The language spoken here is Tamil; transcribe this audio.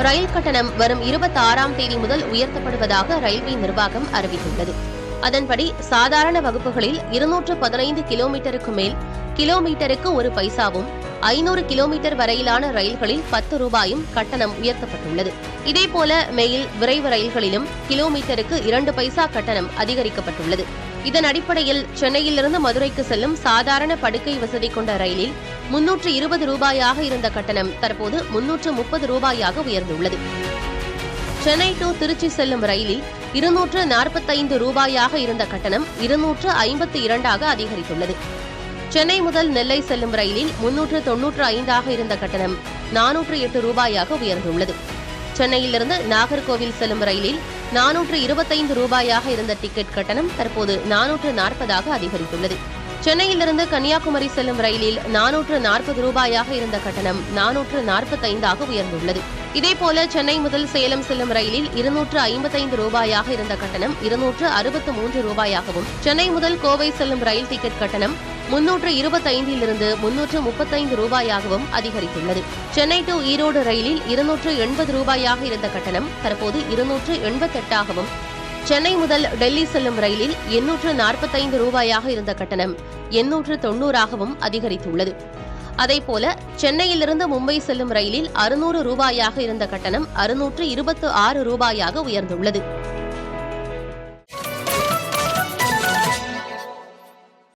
ரயில் கட்டணம் வரும் 26ஆம் தேதி முதல் உயர்த்தப்படுவதாக ரயில்வே நிர்வாகம் அறிவித்துள்ளது. அதன்படி சாதாரண வகுப்புகளில் 215 கிலோமீட்டருக்கு மேல் கிலோமீட்டருக்கு 1 பைசாவும், 500 கிலோமீட்டர் வரையிலான ரயில்களில் 10 ரூபாயும் கட்டணம் உயர்த்தப்பட்டுள்ளது. இதேபோல மெயில் விரைவு ரயில்களிலும் கிலோமீட்டருக்கு 2 பைசா கட்டணம் அதிகரிக்கப்பட்டுள்ளது. இதன் அடிப்படையில் சென்னையிலிருந்து மதுரைக்கு செல்லும் சாதாரண படுக்கை வசதி கொண்ட ரயிலில் 320 ரூபாயாக இருந்த கட்டணம் தற்போது 330 ரூபாயாக உயர்ந்துள்ளது. சென்னை டு திருச்சி செல்லும் ரயிலில் 245 ரூபாயாக இருந்த கட்டணம் 252ஆக அதிகரித்துள்ளது. சென்னை முதல் நெல்லை செல்லும் ரயிலில் 395ஆக இருந்த கட்டணம் 408 ரூபாயாக உயர்ந்துள்ளது. சென்னையிலிருந்து நாகர்கோவில் செல்லும் ரயிலில் 425 ரூபாயாக இருந்த டிக்கெட் கட்டணம் தற்போது 440ஆக அதிகரித்துள்ளது. சென்னையிலிருந்து கன்னியாகுமரி செல்லும் ரயிலில் 440 ரூபாயாக இருந்த கட்டணம் 445ஆக உயர்ந்துள்ளது. இதேபோல சென்னை முதல் சேலம் செல்லும் ரயிலில் 255 ரூபாயாக இருந்த கட்டணம் 263 ரூபாயாகவும், சென்னை முதல் கோவை செல்லும் ரயில் டிக்கெட் கட்டணம் 325 335 ரூபாயாகவும் அதிகரித்துள்ளது. சென்னை டு ஈரோடு ரயிலில் 280 ரூபாயாக இருந்த கட்டணம் தற்போது 288ஆகவும், சென்னை முதல் டெல்லி செல்லும் ரயிலில் 845 ரூபாயாக இருந்த கட்டணம் 890ஆகவும் அதிகரித்துள்ளது. அதேபோல சென்னையிலிருந்து மும்பை செல்லும் ரயிலில் 600 ரூபாயாக இருந்த கட்டணம் 626 ரூபாயாக உயர்ந்துள்ளது.